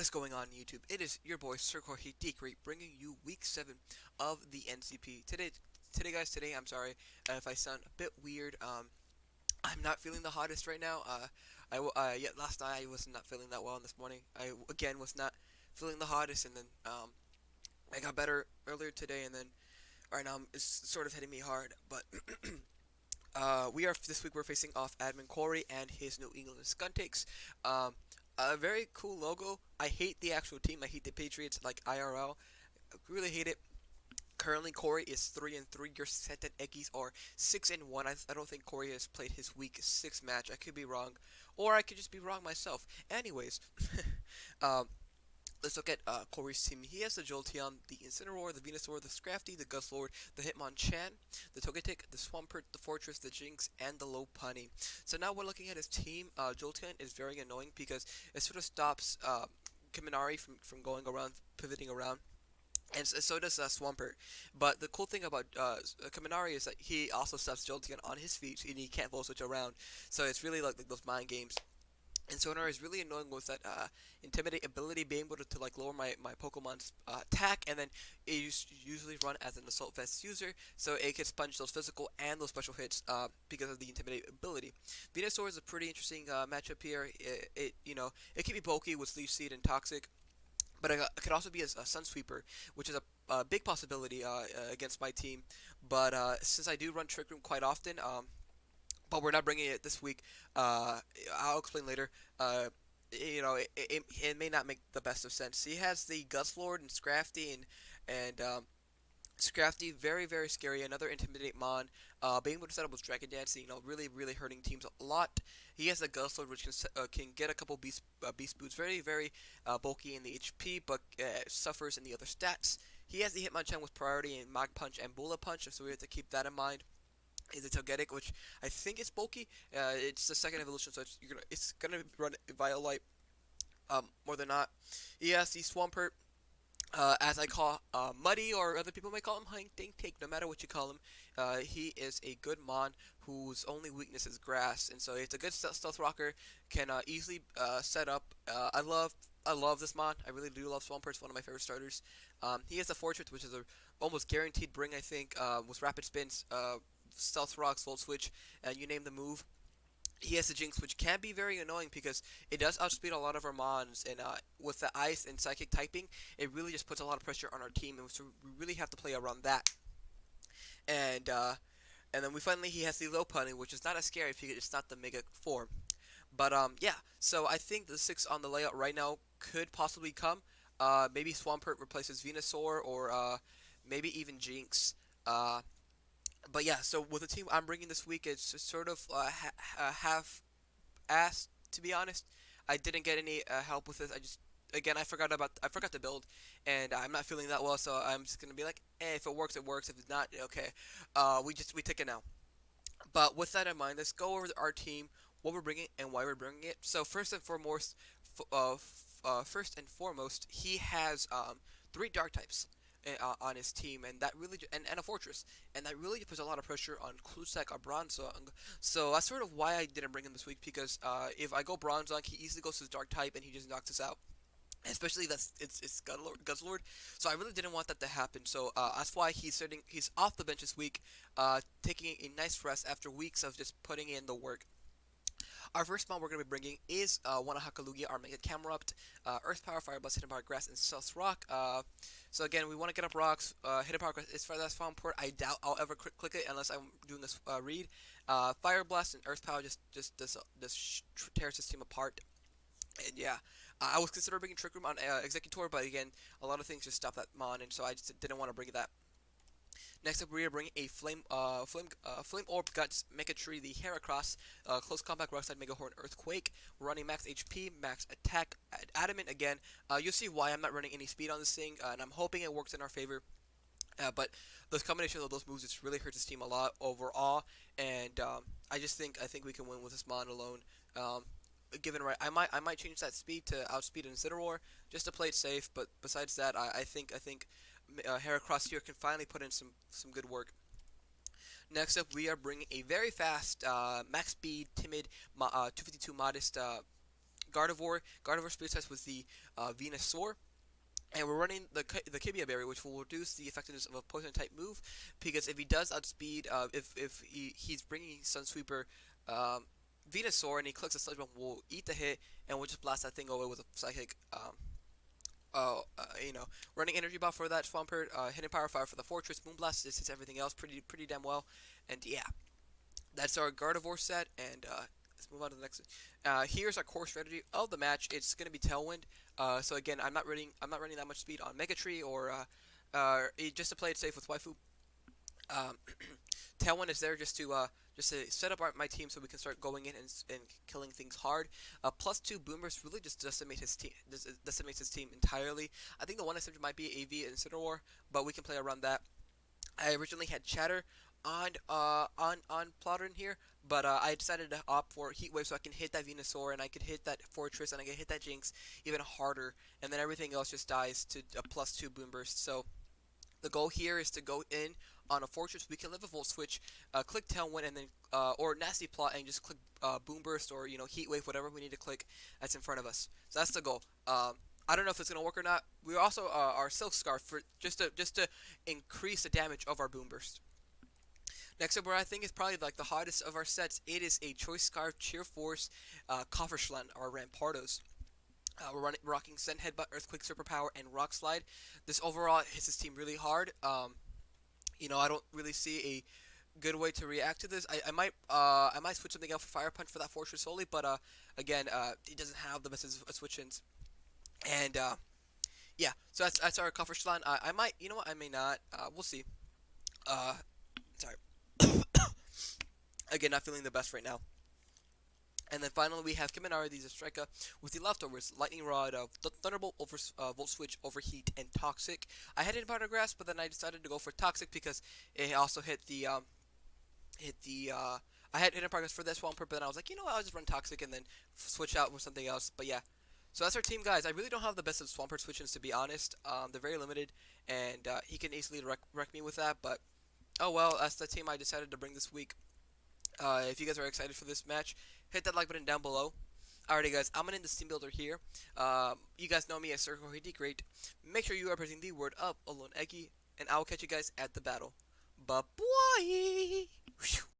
What is going on YouTube? It is your boy Sir Jorge Great bringing you week 7 of the NCP. Today, I'm sorry if I sound a bit weird. I'm not feeling the hottest right now. Yet last night I was not feeling that well, and this morning I again was not feeling the hottest, and then I got better earlier today, and then right now it's sort of hitting me hard. But we are this week we're facing off Admin Corey and his New England Skuntanks. Um, a very cool logo. I hate the actual team. I hate the Patriots like IRL. I really hate it. Currently, Corey is 3-3. Your San Ant Eggys are 6-1. I don't think Corey has played his week 6 match. I could be wrong, or I could just be wrong myself. Anyways, um, let's look at Corey's team. He has the Jolteon, the Incineroar, the Venusaur, the Scrafty, the Guzzlord, the Hitmonchan, the Togetic, the Swampert, the Fortress, the Jinx, and the Lopunny. So now we're looking at his team. Jolteon is very annoying because it sort of stops Kaminari from going around, pivoting around. And so does Swampert. But the cool thing about Kaminari is that he also stops Jolteon on his feet, and he can't full switch around. So it's really like those mind games. And Sonar is really annoying with that Intimidate ability, being able to like lower my Pokemon's attack, and then it usually run as an Assault Vest user, so it can sponge those physical and those special hits because of the Intimidate ability. Venusaur is a pretty interesting matchup here. It can be bulky with Leaf Seed and Toxic, but it could also be a Sun Sweeper, which is a big possibility against my team. But since I do run Trick Room quite often, but we're not bringing it this week. I'll explain later. It may not make the best of sense. He has the Guzzlord and Scrafty and Scrafty, very very scary. Another Intimidate Mon. Being able to set up with Dragon Dance, really hurting teams a lot. He has the Guzzlord, which can get a couple beast boots. Very very bulky in the HP, but suffers in the other stats. He has the Hitmonchan with priority in Mag Punch and Bullet Punch, so we have to keep that in mind. Is the Togetic, which I think is bulky. It's the second evolution, so it's gonna run Violite more than not. He has the Swampert, as I call Muddy, or other people may call him Hang Ding Take. No matter what you call him, he is a good Mon whose only weakness is Grass, and so it's a good stealth rocker. Can easily set up. I love this Mon. I really do love Swampert. It's one of my favorite starters. He has the Fortress, which is a almost guaranteed bring, I think, with Rapid Spins, Stealth Rocks, Volt Switch, and you name the move. He has the Jinx, which can be very annoying because it does outspeed a lot of our Mons, and with the Ice and Psychic typing, it really just puts a lot of pressure on our team, and so we really have to play around that. And and then he has the Lopunny, which is not as scary because it's not the Mega form. But yeah, so I think the 6 on the layout right now could possibly come. Maybe Swampert replaces Venusaur, or maybe even Jinx. But yeah, so with the team I'm bringing this week, it's just sort of half-assed, to be honest. I didn't get any help with this. Again, I forgot to build, and I'm not feeling that well, so I'm just gonna be like, if it works, it works. If it's not, okay. We take it now. But with that in mind, let's go over our team, what we're bringing, and why we're bringing it. So first and foremost, he has 3 Dark types on his team, and that really and a Fortress, and that really puts a lot of pressure on Klusak or Bronzong. So that's sort of why I didn't bring him this week, because if I go Bronzong, he easily goes to his Dark type and he just knocks us out. Especially it's Guzzlord, so I really didn't want that to happen. So that's why he's off the bench this week, taking a nice rest after weeks of just putting in the work. Our first mod we're going to be bringing is Wanahakalugia, our Mega Camerupt, Earth Power, Fire Blast, Hidden Power Grass, and Stealth Rock. So again, we want to get up rocks. Hidden Power Grass is for that spawn port. I doubt I'll ever click it unless I'm doing this read. Fire Blast and Earth Power just tears this team apart. And yeah, I was considering bringing Trick Room on Executor, but again, a lot of things just stopped that mon, and so I just didn't want to bring that. Next up, we are bringing a Flame Orb Guts Mega Tree, the Heracross, Close Combat Rockside Mega Horn Earthquake. We're running max HP, max attack, Adamant again. You'll see why I'm not running any speed on this thing, and I'm hoping it works in our favor. But those combinations of those moves just really hurts this team a lot overall, and I think we can win with this mon alone. Given right, I might change that speed to outspeed Incineroar just to play it safe. But besides that, I think Heracross here can finally put in some good work. Next up, we are bringing a very fast, max speed, timid, 252 modest Gardevoir. Gardevoir speed test with the Venusaur. And we're running the Kibia Berry, which will reduce the effectiveness of a poison type move, because if he does outspeed, if he's bringing Sunsweeper, um, Venusaur, and he clicks a Sludge Bomb, we'll eat the hit, and we'll just blast that thing away with a Psychic. You know, running Energy Buff for that Swampert, Hidden Power Fire for the Fortress, Moonblast. This hits everything else pretty damn well, and yeah, that's our Gardevoir set, and let's move on to the next. Here's our core strategy of the match. It's gonna be Tailwind. So again, I'm not running that much speed on Mega Tree or just to play it safe with Waifu. Um, Tailwind is there just to set up my team so we can start going in and killing things hard. +2 Boomers really just decimates his team entirely. I think the one exception might be AV and Incineroar, but we can play around that. I originally had Chatter on Plotter in here, but I decided to opt for Heat Wave so I can hit that Venusaur and I could hit that Fortress and I can hit that Jinx even harder, and then everything else just dies to a +2 Boom Burst. So the goal here is to go in on a Fortress. We can live a Volt Switch, click Tailwind, and then or Nasty Plot and just click Boom Burst or Heat Wave, whatever we need to click that's in front of us. So that's the goal. I don't know if it's gonna work or not. We also our Silk Scarf for just to increase the damage of our Boom Burst. Next up, where I think is probably like the hottest of our sets, it is a Choice Scarf, Cheer Force, Cofferschland, or Rampardos. Rocking Zen Headbutt, Earthquake Superpower, and Rock Slide. This overall hits his team really hard. I don't really see a good way to react to this. I might switch something out for Fire Punch for that Fortress solely, but again, he doesn't have the best of switch-ins. And yeah, so that's our Cofferschland. I might, you know what, I may not. We'll see. Uh, Sorry. Again, not feeling the best right now. And then finally, we have Kiminara, the Striker, with the leftovers: Lightning Rod, Thunderbolt, Volt Switch, Overheat, and Toxic. I had it Powder Grass, but then I decided to go for Toxic because it also I had hidden progress for this Swampert, but then I was like, you know what, I'll just run Toxic and then switch out with something else. But yeah, so that's our team, guys. I really don't have the best of Swampert switch-ins, to be honest. They're very limited, and he can easily wreck me with that, but oh well, that's the team I decided to bring this week. If you guys are excited for this match, hit that like button down below. Alrighty, guys, I'm gonna end this team builder here. You guys know me as Sir Jorge Great. Make sure you are pressing the word up, Alone Eggy, and I will catch you guys at the battle. Bye bye.